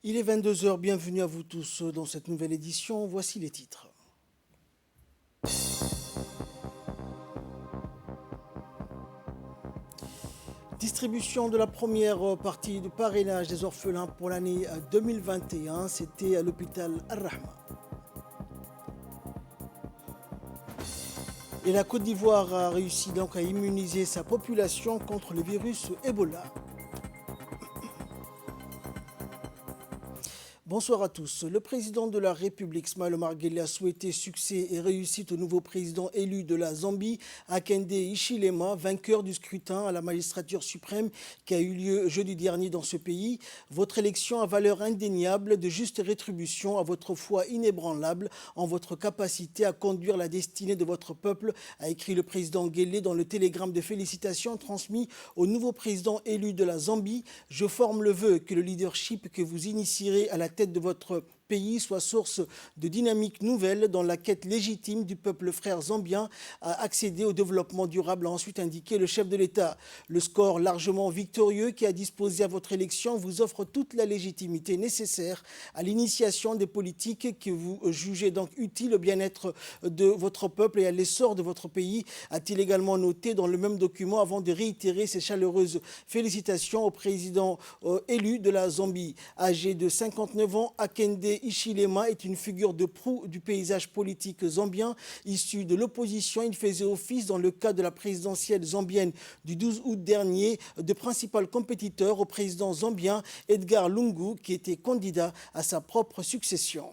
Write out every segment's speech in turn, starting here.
Il est 22 heures. Bienvenue à vous tous dans cette nouvelle édition. Voici les titres. Distribution de la première partie du parrainage des orphelins pour l'année 2021, c'était à l'hôpital Al-Rahma. Et la Côte d'Ivoire a réussi donc à immuniser sa population contre le virus Ebola. Bonsoir à tous. Le président de la République, Ismaël Omar Guelleh, a souhaité succès et réussite au nouveau président élu de la Zambie, Hakainde Hichilema, vainqueur du scrutin à la magistrature suprême qui a eu lieu jeudi dernier dans ce pays. Votre élection a valeur indéniable de juste rétribution à votre foi inébranlable en votre capacité à conduire la destinée de votre peuple, a écrit le président Guelleh dans le télégramme de félicitations transmis au nouveau président élu de la Zambie. Je forme le vœu que le leadership que vous initierez à la tête de votre pays soit source de dynamique nouvelle dans la quête légitime du peuple frère zambien à accéder au développement durable, a ensuite indiqué le chef de l'État. Le score largement victorieux qui a disposé à votre élection vous offre toute la légitimité nécessaire à l'initiation des politiques que vous jugez donc utiles au bien-être de votre peuple et à l'essor de votre pays, a-t-il également noté dans le même document avant de réitérer ses chaleureuses félicitations au président élu de la Zambie. Âgé de 59 ans, Hakainde Hichilema est une figure de proue du paysage politique zambien. Issu de l'opposition, il faisait office dans le cadre de la présidentielle zambienne du 12 août dernier de principal compétiteur au président zambien Edgar Lungu, qui était candidat à sa propre succession.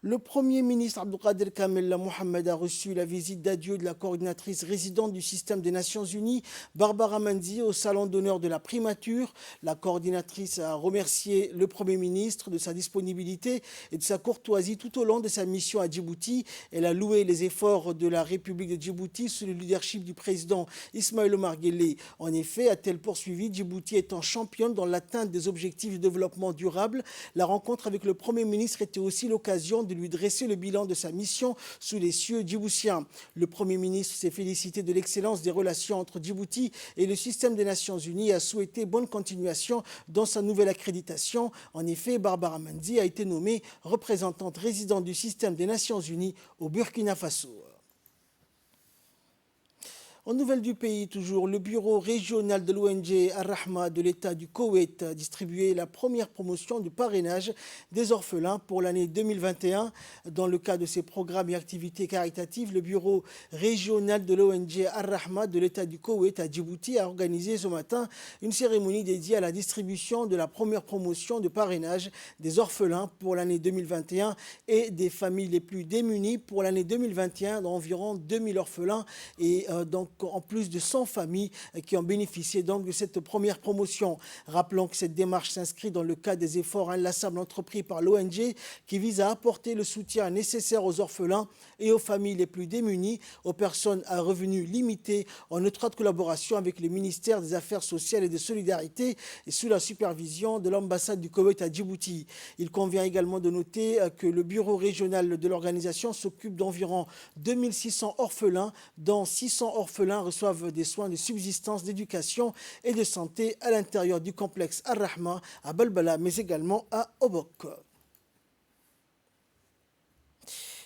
Le Premier ministre Abdelkader Kamel Mohamed a reçu la visite d'adieu de la coordinatrice résidente du système des Nations Unies, Barbara Manzi, au salon d'honneur de la primature. La coordinatrice a remercié le Premier ministre de sa disponibilité et de sa courtoisie tout au long de sa mission à Djibouti. Elle a loué les efforts de la République de Djibouti sous le leadership du président Ismaël Omar Guelleh. En effet, a-t-elle poursuivi, Djibouti étant championne dans l'atteinte des objectifs de développement durable. La rencontre avec le Premier ministre était aussi l'occasion de lui dresser le bilan de sa mission sous les cieux djiboutiens. Le Premier ministre s'est félicité de l'excellence des relations entre Djibouti et le système des Nations Unies et a souhaité bonne continuation dans sa nouvelle accréditation. En effet, Barbara Manzi a été nommée représentante résidente du système des Nations Unies au Burkina Faso. En nouvelles du pays, toujours, le bureau régional de l'ONG Al-Rahma de l'État du Koweït a distribué la première promotion du parrainage des orphelins pour l'année 2021. Dans le cadre de ces programmes et activités caritatives, le bureau régional de l'ONG Al-Rahma de l'État du Koweït à Djibouti a organisé ce matin une cérémonie dédiée à la distribution de la première promotion de parrainage des orphelins pour l'année 2021 et des familles les plus démunies pour l'année 2021 d'environ 2000 orphelins et donc en plus de 100 familles qui ont bénéficié donc de cette première promotion. Rappelons que cette démarche s'inscrit dans le cadre des efforts inlassables entrepris par l'ONG qui vise à apporter le soutien nécessaire aux orphelins et aux familles les plus démunies, aux personnes à revenus limités, en étroite collaboration avec le ministère des Affaires sociales et de Solidarité et sous la supervision de l'ambassade du Koweït à Djibouti. Il convient également de noter que le bureau régional de l'organisation s'occupe d'environ 2600 orphelins, dont 600 orphelins reçoivent des soins de subsistance, d'éducation et de santé à l'intérieur du complexe Al-Rahma à Balbala, mais également à Obok.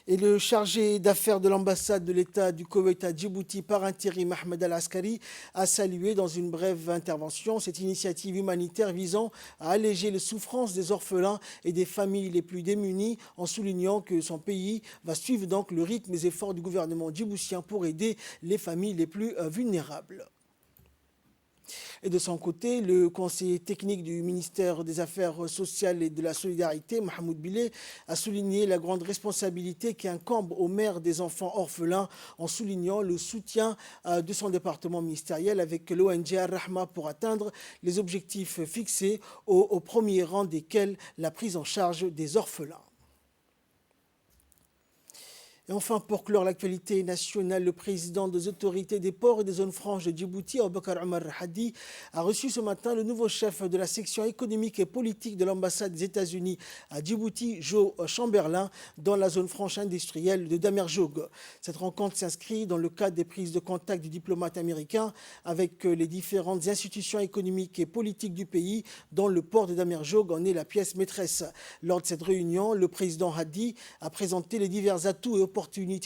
Et le chargé d'affaires de l'ambassade de l'État du Koweït à Djibouti par intérim Ahmed Al-Askari a salué dans une brève intervention cette initiative humanitaire visant à alléger les souffrances des orphelins et des familles les plus démunies en soulignant que son pays va suivre donc le rythme et les efforts du gouvernement djiboutien pour aider les familles les plus vulnérables. Et de son côté, le conseiller technique du ministère des Affaires sociales et de la Solidarité, Mahmoud Bilé, a souligné la grande responsabilité qui incombe aux mères des enfants orphelins en soulignant le soutien de son département ministériel avec l'ONG Al-Rahma pour atteindre les objectifs fixés, au premier rang desquels la prise en charge des orphelins. Et enfin, pour clore l'actualité nationale, le président des autorités des ports et des zones franches de Djibouti, Aboubakar Omar Hadi, a reçu ce matin le nouveau chef de la section économique et politique de l'ambassade des États-Unis à Djibouti, Joe Chamberlain, dans la zone franche industrielle de Damerjoug. Cette rencontre s'inscrit dans le cadre des prises de contact du diplomate américain avec les différentes institutions économiques et politiques du pays, dont le port de Damerjoug en est la pièce maîtresse. Lors de cette réunion, le président Hadi a présenté les divers atouts et opportunités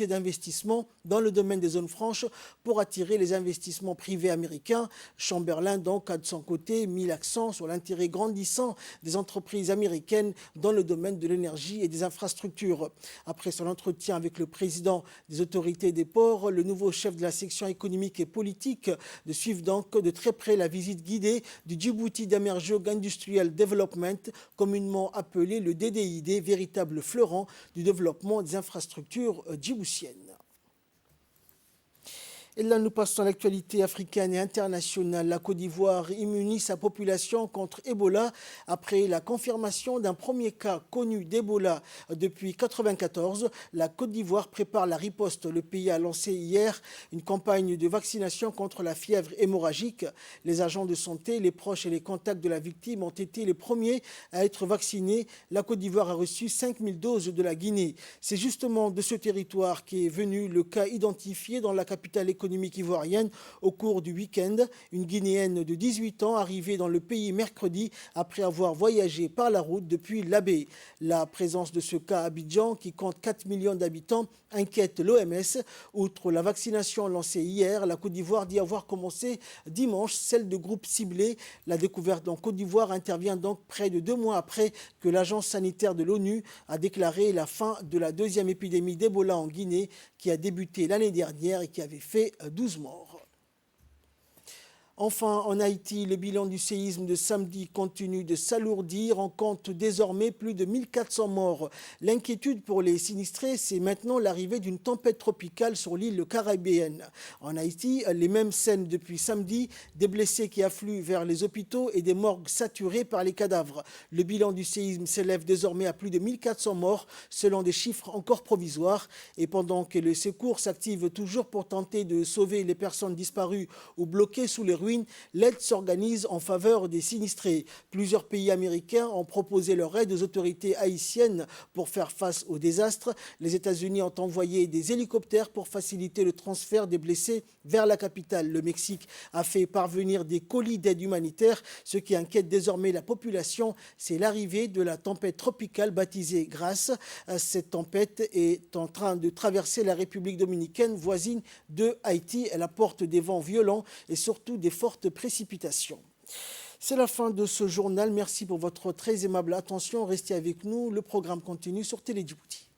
d'investissement dans le domaine des zones franches pour attirer les investissements privés américains. Chamberlain, donc, a de son côté mis l'accent sur l'intérêt grandissant des entreprises américaines dans le domaine de l'énergie et des infrastructures. Après son entretien avec le président des autorités des ports, le nouveau chef de la section économique et politique de suivre donc de très près la visite guidée du Djibouti Damerjoug Industrial Development, communément appelé le DDID, véritable fleuron du développement des infrastructures djiboutiennes. Et là, nous passons à l'actualité africaine et internationale. La Côte d'Ivoire immunise sa population contre Ebola après la confirmation d'un premier cas connu d'Ebola depuis 1994. La Côte d'Ivoire prépare la riposte. Le pays a lancé hier une campagne de vaccination contre la fièvre hémorragique. Les agents de santé, les proches et les contacts de la victime ont été les premiers à être vaccinés. La Côte d'Ivoire a reçu 5000 doses de la Guinée. C'est justement de ce territoire qu'est venu le cas identifié dans la capitale économique ivoirienne au cours du week-end. Une Guinéenne de 18 ans arrivée dans le pays mercredi après avoir voyagé par la route depuis l'Abbé. La présence de ce cas à Abidjan, qui compte 4 millions d'habitants, inquiète l'OMS. Outre la vaccination lancée hier, la Côte d'Ivoire dit avoir commencé dimanche celle de groupes ciblés. La découverte en Côte d'Ivoire intervient donc près de 2 mois après que l'agence sanitaire de l'ONU a déclaré la fin de la deuxième épidémie d'Ebola en Guinée qui a débuté l'année dernière et qui avait fait 12 morts. Enfin, en Haïti, le bilan du séisme de samedi continue de s'alourdir. On compte désormais plus de 1400 morts. L'inquiétude pour les sinistrés, c'est maintenant l'arrivée d'une tempête tropicale sur l'île caribéenne. En Haïti, les mêmes scènes depuis samedi, des blessés qui affluent vers les hôpitaux et des morgues saturées par les cadavres. Le bilan du séisme s'élève désormais à plus de 1400 morts, selon des chiffres encore provisoires. Et pendant que les secours s'activent toujours pour tenter de sauver les personnes disparues ou bloquées sous les ruines, l'aide s'organise en faveur des sinistrés. Plusieurs pays américains ont proposé leur aide aux autorités haïtiennes pour faire face au désastre. Les États-Unis ont envoyé des hélicoptères pour faciliter le transfert des blessés vers la capitale. Le Mexique a fait parvenir des colis d'aide humanitaire. Ce qui inquiète désormais la population, c'est l'arrivée de la tempête tropicale baptisée Grace. Cette tempête est en train de traverser la République dominicaine, voisine de Haïti. Elle apporte des vents violents et surtout des fortes précipitations. C'est la fin de ce journal. Merci pour votre très aimable attention. Restez avec nous. Le programme continue sur Télé Djibouti.